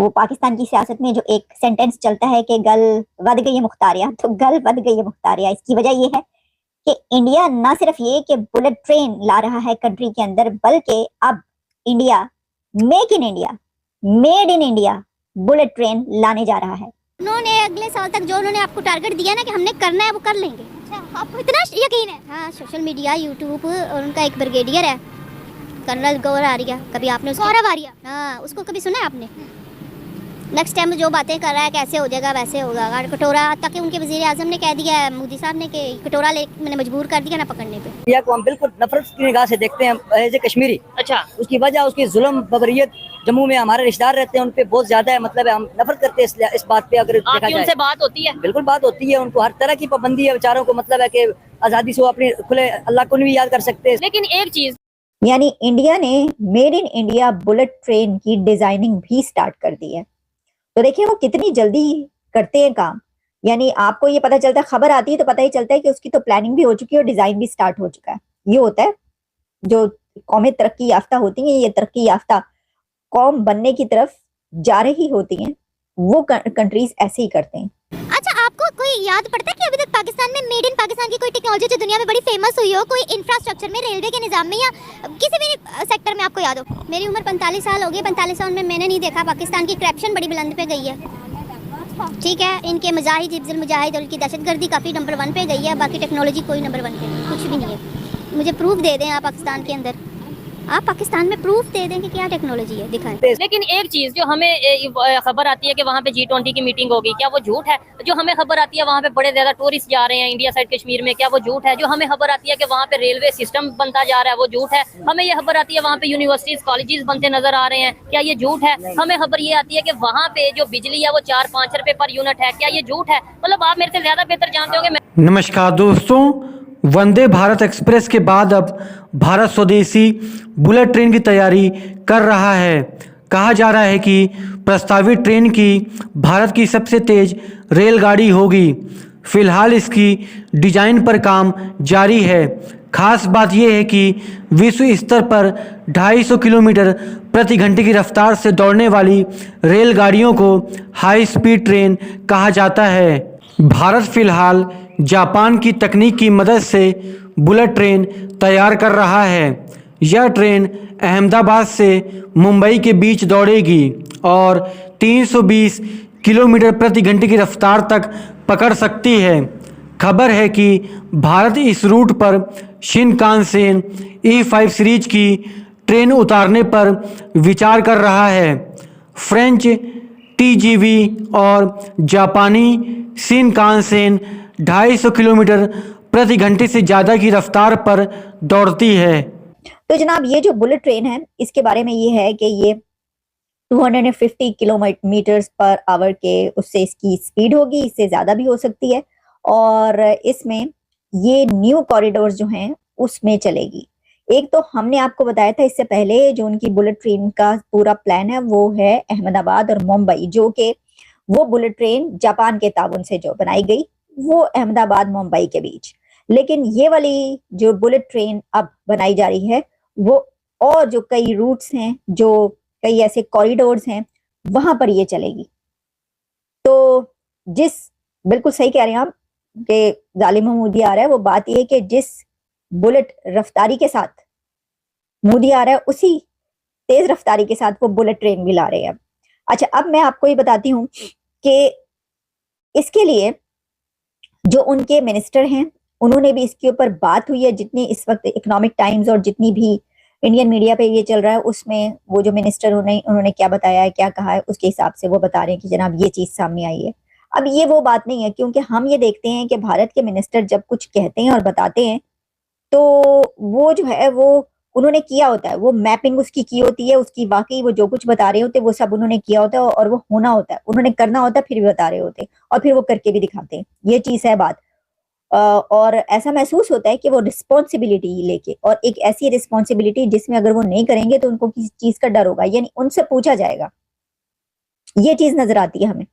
वो पाकिस्तान की सियासत में जो एक सेंटेंस चलता है कि गल वध गई है मुख्तारिया, तो गल वध गई है मुख्तारिया। इसकी वजह ये है कि इंडिया ना सिर्फ ये कि बुलेट ट्रेन ला रहा है कंट्री के अंदर, बल्कि अब India make in India, made in India bullet train लाने जा रहा है। उन्होंने अगले साल तक जो उन्होंने आपको टारगेट दिया ना कि हमने करना है वो कर लेंगे। अच्छा, आपको इतना यकीन है? हाँ, सोशल मीडिया, यूट्यूब, और उनका एक ब्रिगेडियर है कर्नल गौर आर्या, कभी आपने गौरव आर्या, हाँ, उसको कभी सुना है आपने? नेक्स्ट टाइम जो बातें कर रहा है कैसे हो जाएगा वैसे होगा। अगर कटोरा तक उनके वजीर आजम ने कह दिया है, मोदी साहब ने, कि कटोरा ले मैंने मजबूर कर दिया ना पकड़ने पे। इंडिया को हम बिल्कुल नफरत की निगाह से देखते हैं एज ए कश्मीरी। अच्छा, उसकी वजह उसकी जुल्म बबरियत, जम्मू में हमारे रिश्तेदार रहते हैं, उन पे बहुत ज्यादा है, मतलब है हम नफरत करते हैं इस बात पे। अगर देखा आपकी जाए उनसे बात होती है? बिल्कुल बात होती है, उनको हर तरह की पाबंदी है बेचारों को, मतलब है कि आजादी से वो अपने खुले अल्लाह को भी याद कर सकते हैं। लेकिन एक चीज, यानी इंडिया ने made in India bullet train की डिजाइनिंग भी स्टार्ट कर दी है। तो देखिए वो कितनी जल्दी करते हैं काम। यानी आपको ये पता चलता है, खबर आती है तो पता ही चलता है कि उसकी तो प्लानिंग भी हो चुकी है और डिजाइन भी स्टार्ट हो चुका है। ये होता है जो कौमें तरक्की याफ्ता होती हैं, ये तरक्की याफ्ता कौम बनने की तरफ जा रही होती हैं, वो कंट्रीज ऐसे ही करते हैं। अच्छा, आपको कोई याद पड़ता है कि अभी तक पाकिस्तान में मेड इन पाकिस्तान की कोई टेक्नोलॉजी जो दुनिया में बड़ी फेमस हुई हो, कोई इंफ्रास्ट्रक्चर में, रेलवे के निजाम में या किसी भी सेक्टर में आपको याद हो? मेरी उम्र 45 साल हो गई, 45 साल में मैंने नहीं देखा पाकिस्तान की करप्शन बड़ी बुलंद पे गई है। ठीक है, इनके मुजाहिद, हिफ्जुल मुजाहिद और इनकी दहशतगर्दी काफ़ी नंबर 1 पे गई है, बाकी टेक्नोलॉजी कोई नंबर 1 पे नहीं, कुछ भी नहीं है। मुझे प्रूफ दे दें आप पाकिस्तान के अंदर, आप पाकिस्तान में प्रूफ दे दें कि क्या टेक्नोलॉजी है, दिखाएं। लेकिन एक चीज जो हमें खबर आती है कि वहाँ पे G20 की मीटिंग होगी, क्या वो झूठ है? जो हमें खबर आती है वहाँ पे बड़े ज्यादा टूरिस्ट जा रहे हैं इंडिया साइड कश्मीर में, क्या वो झूठ है? जो हमें खबर आती है कि वहाँ पे रेलवे सिस्टम बनता जा रहा है, वो झूठ है? हमें ये खबर आती है वहाँ पे यूनिवर्सिटीज, कॉलेजेस बनते नजर आ रहे हैं, क्या ये झूठ है? हमें खबर ये आती है कि वहाँ पे जो बिजली है वो 4-5 रुपए पर यूनिट है, क्या ये झूठ है? मतलब आप मेरे से ज्यादा बेहतर जानते होंगे। नमस्कार दोस्तों, वंदे भारत एक्सप्रेस के बाद अब भारत स्वदेशी बुलेट ट्रेन की तैयारी कर रहा है। कहा जा रहा है कि प्रस्तावित ट्रेन की भारत की सबसे तेज रेलगाड़ी होगी। फिलहाल इसकी डिजाइन पर काम जारी है। खास बात यह है कि विश्व स्तर पर 250 किलोमीटर प्रति घंटे की रफ्तार से दौड़ने वाली रेलगाड़ियों को हाई स्पीड ट्रेन कहा जाता है। भारत फिलहाल जापान की तकनीक की मदद से बुलेट ट्रेन तैयार कर रहा है। यह ट्रेन अहमदाबाद से मुंबई के बीच दौड़ेगी और 320 किलोमीटर प्रति घंटे की रफ्तार तक पकड़ सकती है। खबर है कि भारत इस रूट पर शिनकानसेन E5 सीरीज की ट्रेन उतारने पर विचार कर रहा है। फ्रेंच TGV और जापानी शिनकानसेन 250 किलोमीटर प्रति घंटे से ज़्यादा की रफ्तार पर दौड़ती है। तो जनाब ये जो बुलेट ट्रेन है इसके बारे में ये है कि ये 250 किलोमीटर पर आवर के उससे इसकी स्पीड होगी, इससे ज़्यादा भी हो सकती है। और इसमें ये न्यू कॉरिडोर्स जो हैं उसमें चलेगी। एक तो हमने आपको बताया था इससे पहले, जो उनकी बुलेट ट्रेन का पूरा प्लान है वो है अहमदाबाद और मुंबई, जो कि वो बुलेट ट्रेन जापान के ताउन से जो बनाई गई वो अहमदाबाद मुंबई के बीच। लेकिन ये वाली जो बुलेट ट्रेन अब बनाई जा रही है वो और जो कई रूट्स हैं, जो कई ऐसे कॉरिडोर्स हैं, वहां पर ये चलेगी। तो जिस बिल्कुल सही कह रहे हैं आप कि जालिम मोदी आ रहा है, वो बात ये है कि जिस बुलेट रफ्तारी के साथ मोदी आ रहा है उसी तेज रफ्तारी के साथ वो बुलेट ट्रेन भी ला रहे हैं। अच्छा, अब मैं आपको ये बताती हूँ कि इसके लिए जो उनके मिनिस्टर हैं उन्होंने भी इसके ऊपर बात हुई है। जितनी इस वक्त इकोनॉमिक टाइम्स और जितनी भी इंडियन मीडिया पे ये चल रहा है उसमें वो जो मिनिस्टर उन्होंने क्या बताया है, क्या कहा है, उसके हिसाब से वो बता रहे हैं कि जनाब ये चीज सामने आई है। अब ये वो बात नहीं है, क्योंकि हम ये देखते हैं कि भारत के मिनिस्टर जब कुछ कहते हैं और बताते हैं तो वो जो है वो उन्होंने किया होता है, वो मैपिंग उसकी की होती है, उसकी वाकई वो जो कुछ बता रहे होते हैं वो सब उन्होंने किया होता है और वो होना होता है, उन्होंने करना होता है, फिर भी बता रहे होते हैं और फिर वो करके भी दिखाते हैं। ये चीज है बात। और ऐसा महसूस होता है कि वो रिस्पॉन्सिबिलिटी लेके, और एक ऐसी रिस्पॉन्सिबिलिटी जिसमें अगर वो नहीं करेंगे तो उनको किसी चीज का डर होगा, यानी उनसे पूछा जाएगा। ये चीज नजर आती है हमें।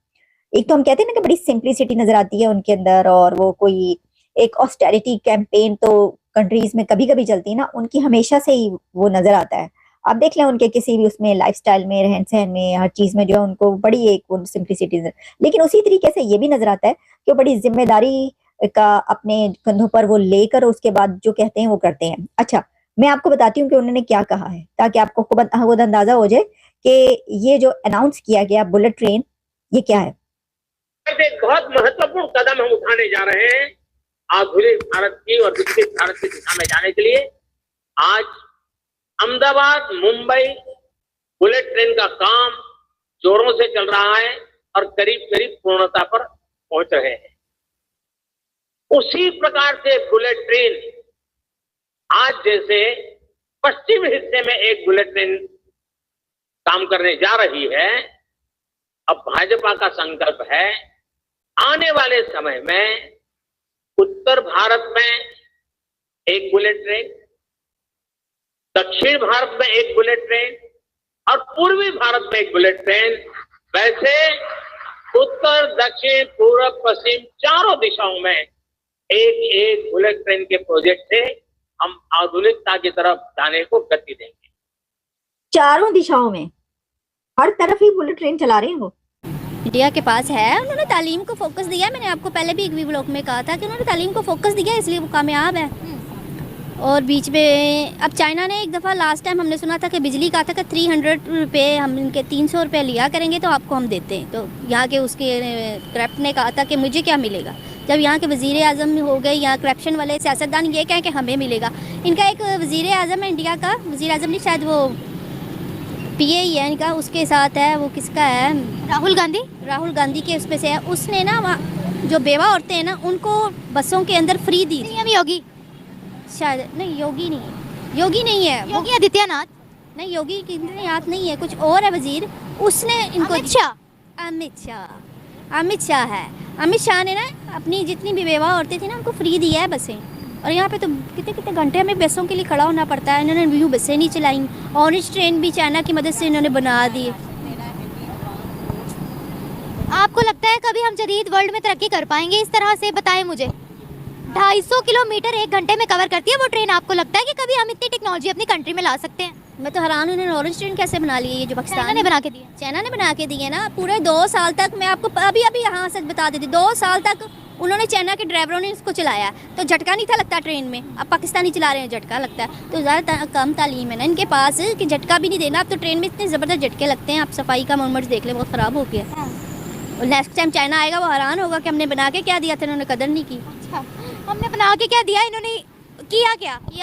एक तो हम कहते हैं ना कि बड़ी सिंप्लिसिटी नजर आती है उनके अंदर, और वो कोई एक ऑस्टेरिटी कैंपेन तो कंट्रीज में कभी कभी चलती है ना, उनकी हमेशा से ही वो नजर आता है। आप देख लें उनके किसी भी उसमें लाइफस्टाइल में, रहन सहन में, हर चीज में जो है उनको बड़ी एक सिंप्लिसिटी, लेकिन उसी तरीके से ये भी नजर आता है कि वो बड़ी जिम्मेदारी का अपने कंधों पर वो लेकर उसके बाद जो कहते हैं वो करते हैं। अच्छा, मैं आपको बताती हूँ कि उन्होंने क्या कहा है ताकि आपको खुद अंदाजा हो जाए कि ये जो अनाउंस किया गया बुलेट ट्रेन ये क्या है। एक बहुत महत्वपूर्ण कदम हम उठाने जा रहे हैं आधुनिक भारत की और विकसित भारत की दिशा में जाने के लिए। आज अहमदाबाद मुंबई बुलेट ट्रेन का काम जोरों से चल रहा है और करीब करीब पूर्णता पर पहुंच रहे हैं। उसी प्रकार से बुलेट ट्रेन आज जैसे पश्चिम हिस्से में एक बुलेट ट्रेन काम करने जा रही है, अब भाजपा का संकल्प है आने वाले समय में उत्तर भारत में एक बुलेट ट्रेन, दक्षिण भारत में एक बुलेट ट्रेन और पूर्वी भारत में एक बुलेट ट्रेन, वैसे उत्तर दक्षिण पूर्व पश्चिम चारों दिशाओं में एक एक बुलेट ट्रेन के प्रोजेक्ट से हम आधुनिकता की तरफ जाने को गति देंगे। चारों दिशाओं में हर तरफ ही बुलेट ट्रेन चला रहे हैं वो। इंडिया के पास है, उन्होंने तालीम को फोकस दिया। मैंने आपको पहले भी एक वी ब्लॉग में कहा था कि उन्होंने तालीम को फोकस दिया, इसलिए वो कामयाब है। और बीच में अब चाइना ने एक दफ़ा लास्ट टाइम हमने सुना था कि बिजली का था कि 300 रुपये हम इनके 300 रुपये लिया करेंगे तो आपको हम देते हैं। तो यहाँ के उसके करप्ट ने कहा था कि मुझे क्या मिलेगा। जब यहाँ के वज़ीर आज़म हो गए, यहाँ करप्शन वाले सियासतदान ये कहें कि हमें मिलेगा। इनका एक वज़ीर आज़म है इंडिया का, वज़ीर आज़म नहीं शायद वो पीए ही है इनका, उसके साथ है वो किसका है, राहुल गांधी के उसमें से है। उसने ना वहाँ जो बेवा औरतें हैं ना उनको बसों के अंदर फ्री दी थी। योगी शायद नहीं, योगी नहीं है, योगी आदित्यनाथ नहीं, योगी आदित्यनाथ नहीं है, कुछ और है वजीर। उसने इनको अमित शाह ने ना अपनी जितनी भी बेवा औरतें थी ना उनको फ्री दिया है बसें। और यहाँ पे तो कितने घंटे हमें बसों के लिए खड़ा होना पड़ता है। इन्होंने न्यू बसें नहीं चलाई, ऑरेंज ट्रेन भी चाइना की मदद से इन्होंने बना दी। आपको लगता है कभी हम जदीद वर्ल्ड में तरक्की कर पाएंगे इस तरह से? बताएं मुझे। 250 किलोमीटर 1 घंटे में कवर करती है वो ट्रेन। आपको लगता है कि कभी हम इतनी टेक्नोलॉजी अपनी कंट्री में ला सकते हैं? मैं तो हैरान हूँ, इन्होंने ऑरेंज ट्रेन कैसे बना ली है, ये जो पाकिस्तान ने बना के दी है। चाइना ने बना के दी है ना। पूरे 2 साल तक, मैं आपको अभी यहाँ सच बता देती, 2 साल तक उन्होंने चाइना के ड्राइवरों ने इसको चलाया तो झटका नहीं था लगता ट्रेन में। अब पाकिस्तानी चला रहे हैं, झटका लगता है। तो ज़्यादा कम तालीम है ना इनके पास कि झटका भी नहीं देना। अब तो ट्रेन में इतने ज़बरदस्त झटके लगते हैं। आप सफाई का मोमेंट देख लें, बहुत ख़राब हो गया। और नेक्स्ट टाइम चाइना आएगा वो हैरान होगा कि हमने बना के क्या दिया था, इन्होंने कदर नहीं की। अच्छा, हमने बना के क्या दिया, इन्होंने किया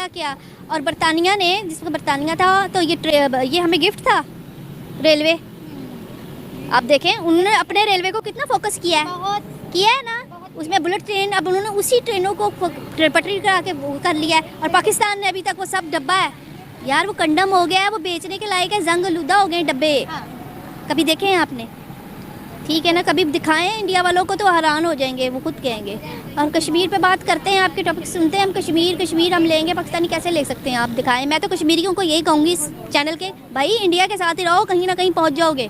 क्या। और बरतानिया ने, जिसको बरतानिया था, तो ये हमें गिफ्ट था रेलवे। आप देखें उन्होंने अपने रेलवे को कितना फोकस किया है ना। उसमें बुलेट ट्रेन, अब उन्होंने उसी ट्रेनों को पटरी करा के कर लिया है। और पाकिस्तान ने अभी तक वो सब डब्बा है यार, वो कंडम हो गया है, वो बेचने के लायक है, जंग लुदा हो गए डब्बे। कभी देखे हैं आपने? ठीक है ना, कभी दिखाएं इंडिया वालों को तो हैरान हो जाएंगे, वो खुद कहेंगे। और कश्मीर पे बात करते हैं, आपके टॉपिक सुनते हैं हम। कश्मीर हम लेंगे, पाकिस्तानी कैसे ले सकते हैं? आप दिखाएं। मैं तो कश्मीरियों को यही कहूँगी इस चैनल के, भाई इंडिया के साथ ही रहो, कहीं ना कहीं पहुँच जाओगे।